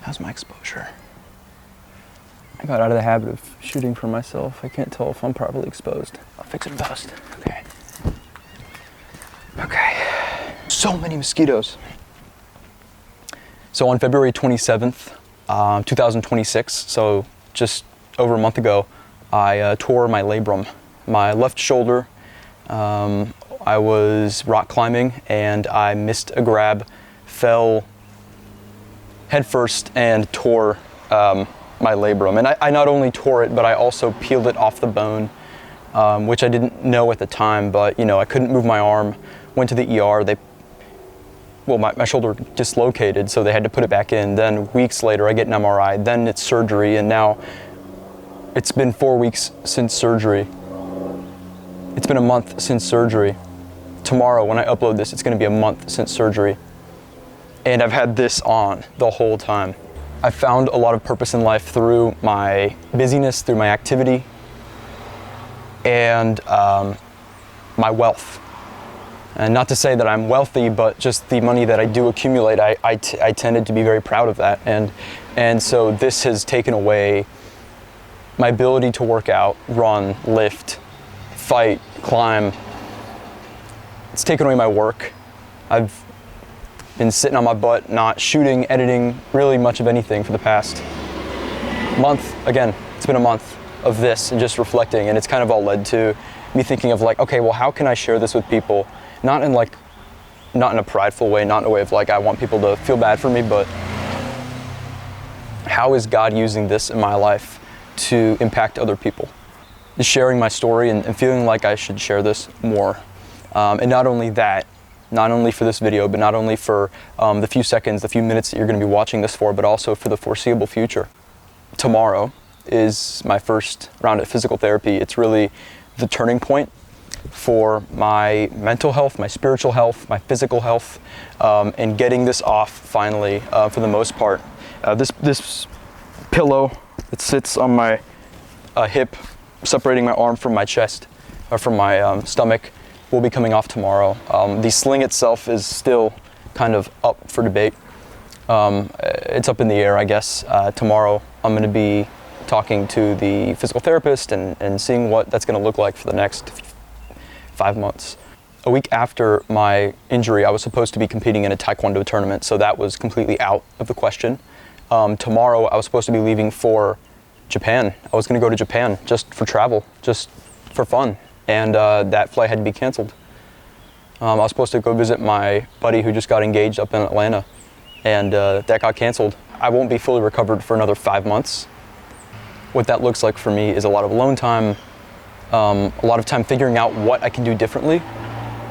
How's my exposure? I got out of the habit of shooting for myself. I can't tell if I'm properly exposed. I'll fix it in post. Okay. Okay. So many mosquitoes. So on February 27th, 2026, so just over a month ago, I tore my labrum, my left shoulder. I was rock climbing and I missed a grab, fell headfirst and tore my labrum. And I not only tore it, but I also peeled it off the bone, which I didn't know at the time, but I couldn't move my arm. Went to the ER, my shoulder dislocated, so they had to put it back in. Then weeks later, I get an MRI, then it's surgery, and now it's been 4 weeks since surgery. It's been a month since surgery. Tomorrow, when I upload this, it's gonna be a month since surgery. And I've had this on the whole time. I found a lot of purpose in life through my busyness, through my activity, and my wealth. And not to say that I'm wealthy, but just the money that I do accumulate, I tended to be very proud of that. And so this has taken away my ability to work out, run, lift, fight, climb. It's taken away my work. I've been sitting on my butt, not shooting, editing, really much of anything for the past month. Again, it's been a month of this and just reflecting, and it's kind of all led to me thinking of like, okay, well, how can I share this with people? Not in a prideful way, not in a way of like, I want people to feel bad for me, but how is God using this in my life to impact other people? Just sharing my story and feeling like I should share this more. And not only that, not only for this video, but not only for the few seconds, the few minutes that you're gonna be watching this for, but also for the foreseeable future. Tomorrow is my first round of physical therapy. It's really the turning point for my mental health, my spiritual health, my physical health, and getting this off finally for the most part. This pillow that sits on my hip, separating my arm from my chest, or from my stomach, will be coming off tomorrow. The sling itself is still kind of up for debate. It's up in the air, I guess. Tomorrow I'm going to be talking to the physical therapist and seeing what that's going to look like for the next 5 months. A week after my injury, I was supposed to be competing in a Taekwondo tournament, so that was completely out of the question. Tomorrow, I was supposed to be leaving for Japan. I was going to go to Japan just for travel, just for fun, and that flight had to be canceled. I was supposed to go visit my buddy who just got engaged up in Atlanta, and that got canceled. I won't be fully recovered for another 5 months. What that looks like for me is a lot of alone time, a lot of time figuring out what I can do differently.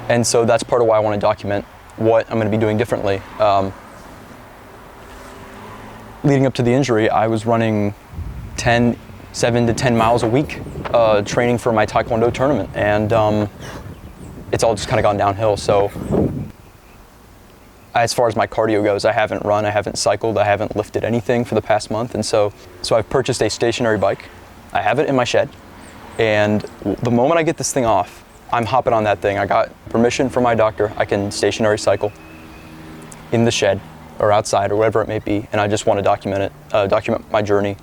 And so that's part of why I want to document what I'm going to be doing differently. Leading up to the injury, I was running 7 to 10 miles a week, training for my Taekwondo tournament. And it's all just kind of gone downhill. So as far as my cardio goes, I haven't run, I haven't cycled, I haven't lifted anything for the past month. And so I've purchased a stationary bike. I have it in my shed. And the moment I get this thing off, I'm hopping on that thing. I got permission from my doctor. I can stationary cycle in the shed or outside or whatever it may be. And I just want to document my journey.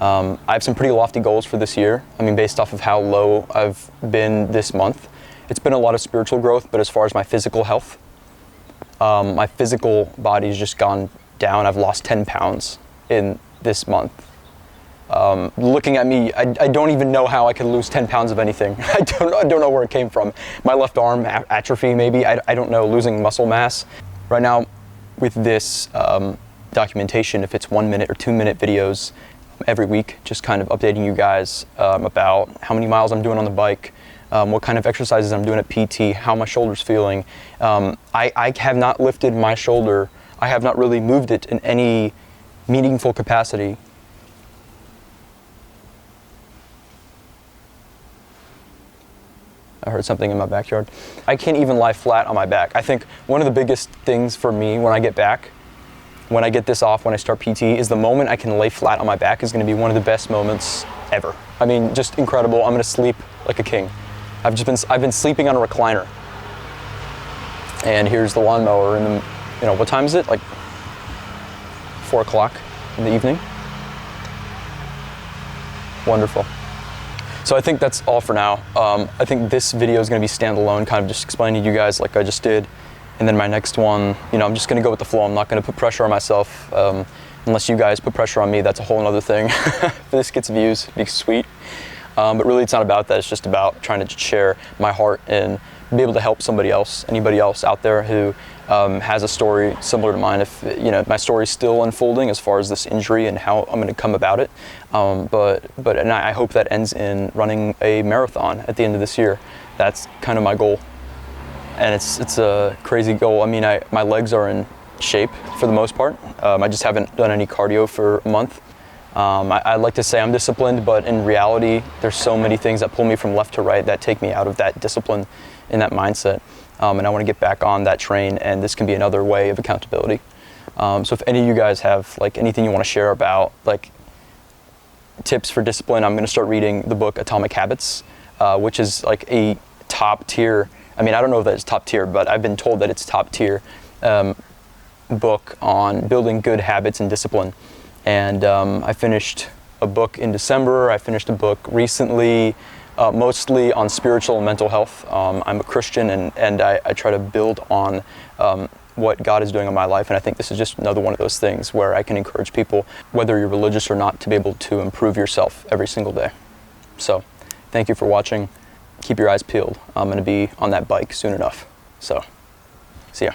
I have some pretty lofty goals for this year. I mean, based off of how low I've been this month, it's been a lot of spiritual growth, but as far as my physical health, my physical body's just gone down. I've lost 10 pounds in this month. Looking at me, I don't even know how I could lose 10 pounds of anything. I don't know where it came from. My left arm atrophy, maybe. I don't know, losing muscle mass. Right now, with this documentation, if it's 1 minute or 2 minute videos every week, just kind of updating you guys about how many miles I'm doing on the bike, what kind of exercises I'm doing at PT, how my shoulder's feeling. I have not lifted my shoulder. I have not really moved it in any meaningful capacity. I heard something in my backyard. I can't even lie flat on my back. I think one of the biggest things for me when I get back, when I get this off, when I start PT, is the moment I can lay flat on my back is going to be one of the best moments ever. I mean, just incredible. I'm going to sleep like a king. I've been sleeping on a recliner. And here's the lawnmower, and what time is it? Like 4 o'clock. in the evening? Wonderful. So I think that's all for now. I think this video is going to be standalone, kind of just explaining to you guys like I just did. And then my next one, I'm just going to go with the flow. I'm not going to put pressure on myself. Unless you guys put pressure on me, that's a whole other thing. If this gets views, it'd be sweet. But really it's not about that. It's just about trying to share my heart and be able to help somebody else, anybody else out there who has a story similar to mine. If my story is still unfolding as far as this injury and how I'm going to come about it, and I hope that ends in running a marathon at the end of this year. That's kind of my goal, and it's a crazy goal. I mean, my legs are in shape for the most part. I just haven't done any cardio for a month. I like to say I'm disciplined, but in reality, there's so many things that pull me from left to right that take me out of that discipline and that mindset. And I want to get back on that train, and this can be another way of accountability. So if any of you guys have like anything you want to share about like tips for discipline, I'm going to start reading the book Atomic Habits, which is like a top tier. I mean, I don't know if that's top tier, but I've been told that it's top tier book on building good habits and discipline. And I finished a book in December. I finished a book recently, mostly on spiritual and mental health. I'm a Christian, and I try to build on what God is doing in my life. And I think this is just another one of those things where I can encourage people, whether you're religious or not, to be able to improve yourself every single day. So thank you for watching. Keep your eyes peeled. I'm going to be on that bike soon enough. So see ya.